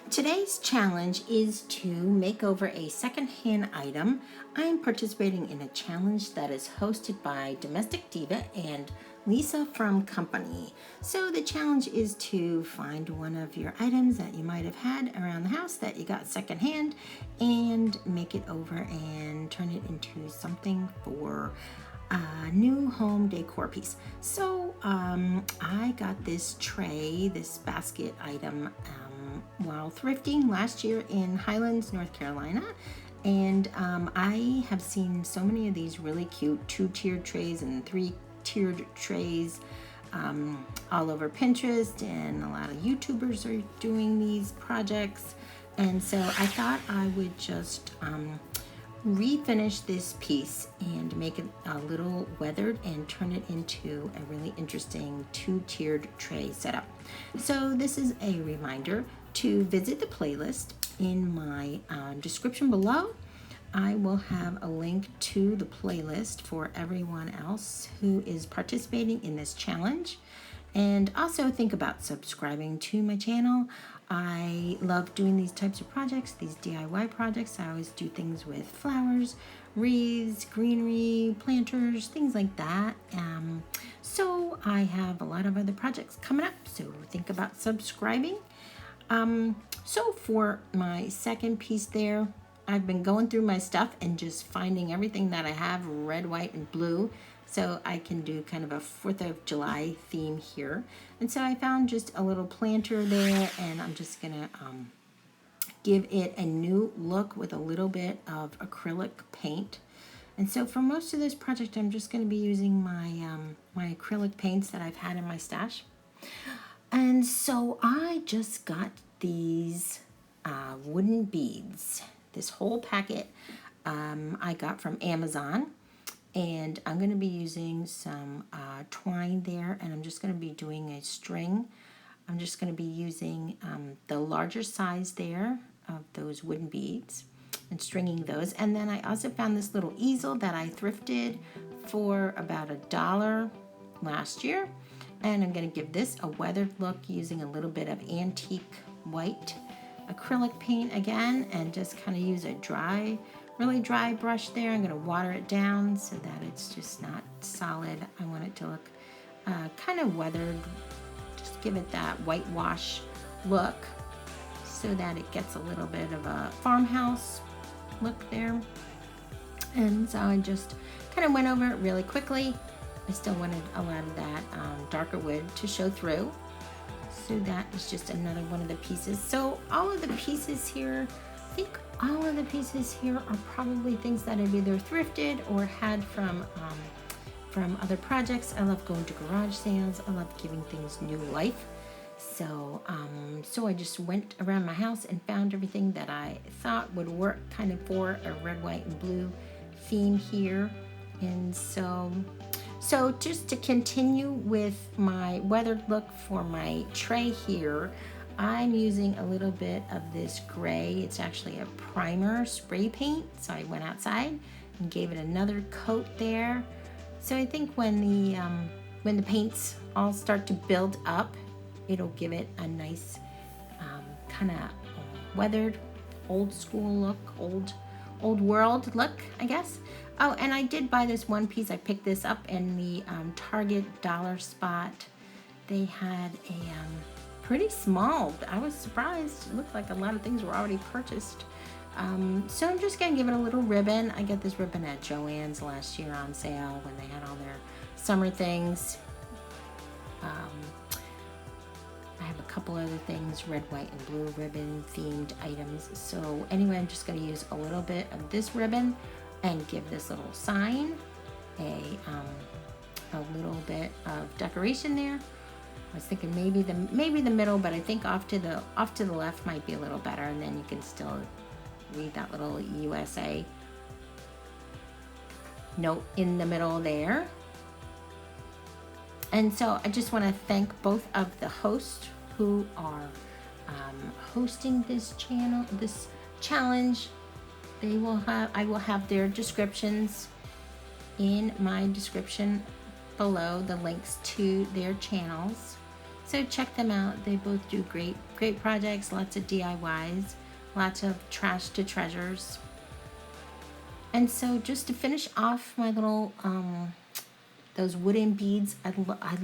Today's challenge is to make over a secondhand item. I'm participating in a challenge that is hosted by Domestic Diva and Lisa from Company. So the challenge is to find one of your items that you might have had around the house that you got secondhand and make it over and turn it into something for a new home decor piece. So I got this tray, this basket item while thrifting last year in Highlands, North Carolina. And I have seen so many of these really cute 2-tiered trays and 3-tiered trays all over Pinterest, and a lot of YouTubers are doing these projects. And so I thought I would just refinish this piece and make it a little weathered and turn it into a really interesting 2-tiered tray setup. So this is a reminder to visit the playlist in my description below. I will have a link to the playlist for everyone else who is participating in this challenge. And also think about subscribing to my channel. I love doing these types of projects, these DIY projects. I always do things with flowers, wreaths, greenery, planters, things like that. So I have a lot of other projects coming up, so think about subscribing. So for my second piece there, I've been going through my stuff and just finding everything that I have, red, white, and blue, so I can do kind of a 4th of July theme here. And so I found just a little planter there, and I'm just gonna give it a new look with a little bit of acrylic paint. And so for most of this project, I'm just gonna be using my, my acrylic paints that I've had in my stash. And so I just got these wooden beads. This whole packet I got from Amazon, and I'm going to be using some twine there, and I'm just going to be doing a string. I'm just going to be using the larger size there of those wooden beads and stringing those. And then I also found this little easel that I thrifted for about $1 last year. And I'm going to give this a weathered look using a little bit of antique white acrylic paint again, and just kind of use a really dry brush there. I'm going to water it down so that it's just not solid. I want it to look kind of weathered, just give it that whitewash look so that it gets a little bit of a farmhouse look there. And so I just kind of went over it really quickly. I still wanted a lot of that darker wood to show through. So that is just another one of the pieces. So all of the pieces here, I think all of the pieces here are probably things that I've either thrifted or had from other projects. I love going to garage sales. I love giving things new life. So, so I just went around my house and found everything that I thought would work kind of for a red, white, and blue theme here. And so just to continue with my weathered look for my tray here, I'm using a little bit of this gray. It's actually a primer spray paint. So I went outside and gave it another coat there. So I think when the paints all start to build up, it'll give it a nice kind of weathered, old school look, old world look, I guess. Oh, and I did buy this one piece. I picked this up in the Target dollar spot. They had a pretty small, I was surprised. It looked like a lot of things were already purchased. So I'm just gonna give it a little ribbon. I got this ribbon at Joann's last year on sale when they had all their summer things. I have a couple other things, red, white, and blue ribbon themed items. So anyway, I'm just gonna use a little bit of this ribbon and give this little sign a little bit of decoration there. I was thinking maybe the middle, but I think off to the left might be a little better, and then you can still read that little USA note in the middle there. And so I just want to thank both of the hosts who are hosting this challenge. I will have their descriptions in my description below, the links to their channels. So check them out. They both do great projects, lots of DIYs, lots of trash to treasures. And so just to finish off my little those wooden beads, I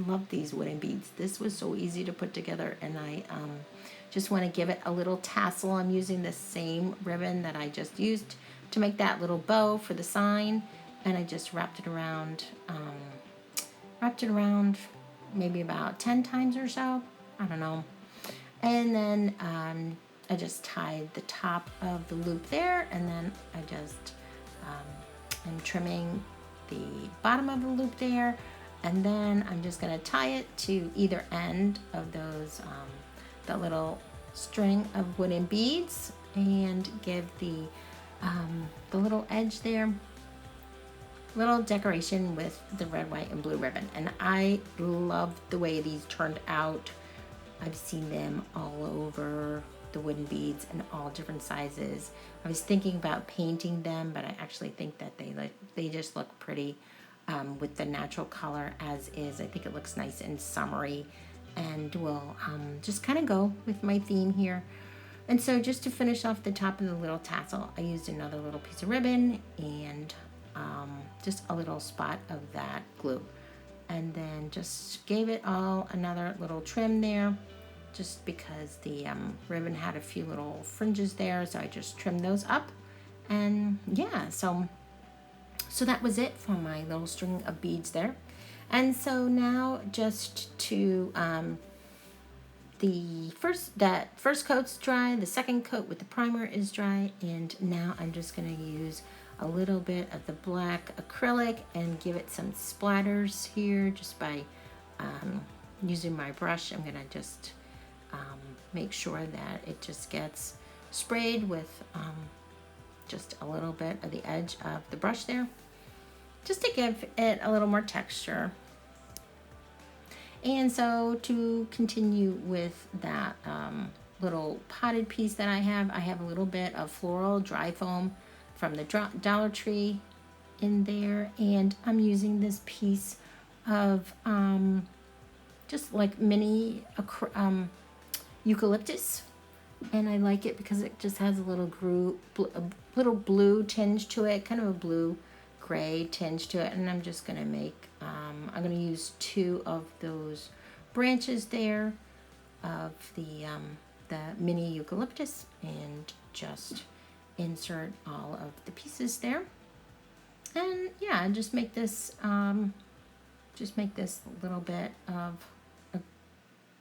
love these wooden beads. This was so easy to put together, and I just want to give it a little tassel. I'm using the same ribbon that I just used to make that little bow for the sign, and I just wrapped it around maybe about 10 times or so. I don't know. And then I just tied the top of the loop there, and then I just am trimming the bottom of the loop there, and then I'm just going to tie it to either end of those the little string of wooden beads, and give the little edge there little decoration with the red, white, and blue ribbon. And I love the way these turned out. I've seen them all over, the wooden beads in all different sizes. I was thinking about painting them, but I actually think that they just look pretty with the natural color as is. I think it looks nice and summery, and will just kind of go with my theme here. And so just to finish off the top of the little tassel, I used another little piece of ribbon and just a little spot of that glue. And then just gave it all another little trim there, just because the ribbon had a few little fringes there, so I just trimmed those up. And yeah, so that was it for my little string of beads there. And so now just to that first coat's dry, the second coat with the primer is dry, and now I'm just going to use a little bit of the black acrylic and give it some splatters here just by using my brush. I'm going to just make sure that it just gets sprayed with just a little bit of the edge of the brush there, just to give it a little more texture. And so to continue with that little potted piece that I have a little bit of floral dry foam from the Dollar Tree in there, and I'm using this piece of just like mini eucalyptus, and I like it because it just has a little little blue tinge to it, kind of a blue gray tinge to it. And I'm just gonna make I'm gonna use 2 of those branches there of the mini eucalyptus, and just insert all of the pieces there. And yeah, just make this little bit of a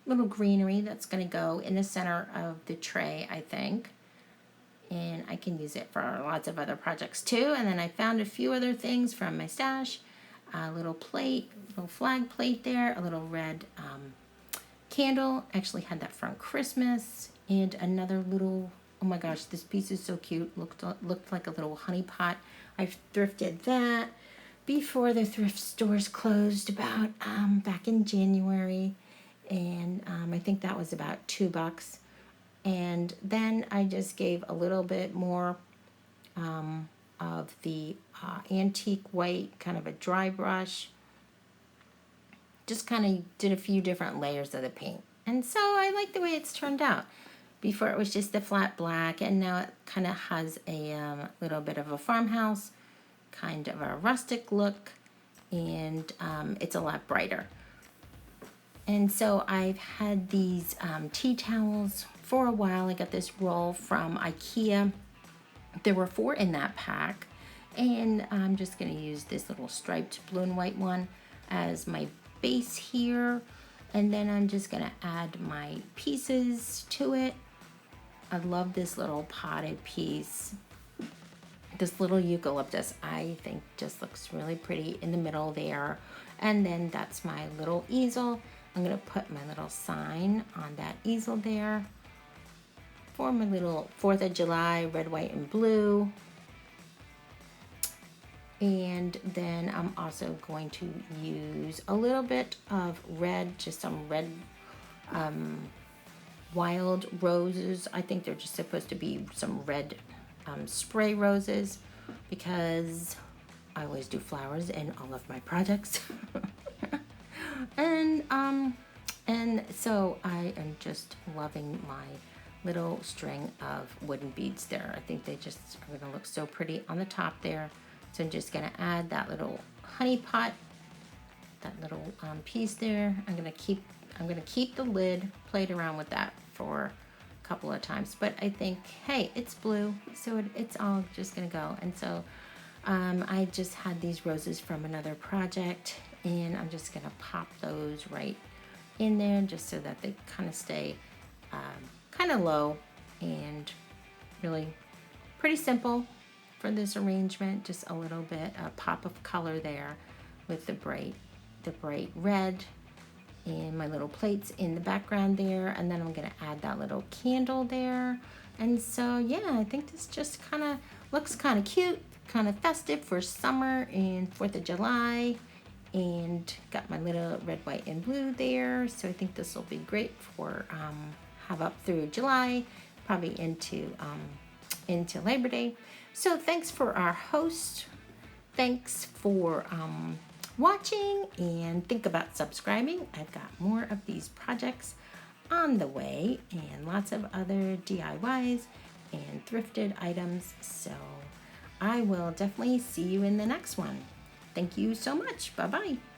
little greenery that's going to go in the center of the tray, I think. And I can use it for lots of other projects too. And then I found a few other things from my stash. A little plate, little flag plate there, a little red candle. Actually had that from Christmas. And another little, oh my gosh, this piece is so cute. Looked like a little honey pot. I thrifted that before the thrift stores closed about back in January. And I think that was about $2. And then I just gave a little bit more of the antique white, kind of a dry brush. Just kind of did a few different layers of the paint. And so I like the way it's turned out. Before it was just the flat black, and now it kind of has a little bit of a farmhouse, kind of a rustic look, and it's a lot brighter. And so I've had these tea towels for a while. I got this roll from IKEA. There were 4 in that pack, and I'm just going to use this little striped blue and white one as my base here, and then I'm just going to add my pieces to it. I love this little potted piece. This little eucalyptus, I think, just looks really pretty in the middle there. And then that's my little easel. I'm going to put my little sign on that easel there for my little 4th of July red, white, and blue. And then I'm also going to use a little bit of red, just some red wild roses. I think they're just supposed to be some red spray roses, because I always do flowers in all of my projects. And And so I am just loving my little string of wooden beads there. I think they just are gonna look so pretty on the top there. So I'm just gonna add that little honey pot, that little piece there. I'm gonna keep the lid, played around with that for a couple of times, but I think, hey, it's blue, so it's all just gonna go. And so I just had these roses from another project, and I'm just gonna pop those right in there just so that they kind of stay kind of low, and really pretty simple for this arrangement. Just a little bit, a pop of color there with the bright red, and my little plates in the background there, and then I'm gonna add that little candle there. And so yeah, I think this just kind of looks kind of cute, kind of festive for summer and 4th of July. And got my little red, white, and blue there. So I think this will be great for have up through July, probably into Labor Day. So thanks for our host. Thanks for watching, and think about subscribing. I've got more of these projects on the way, and lots of other DIYs and thrifted items. So I will definitely see you in the next one. Thank you so much. Bye-bye.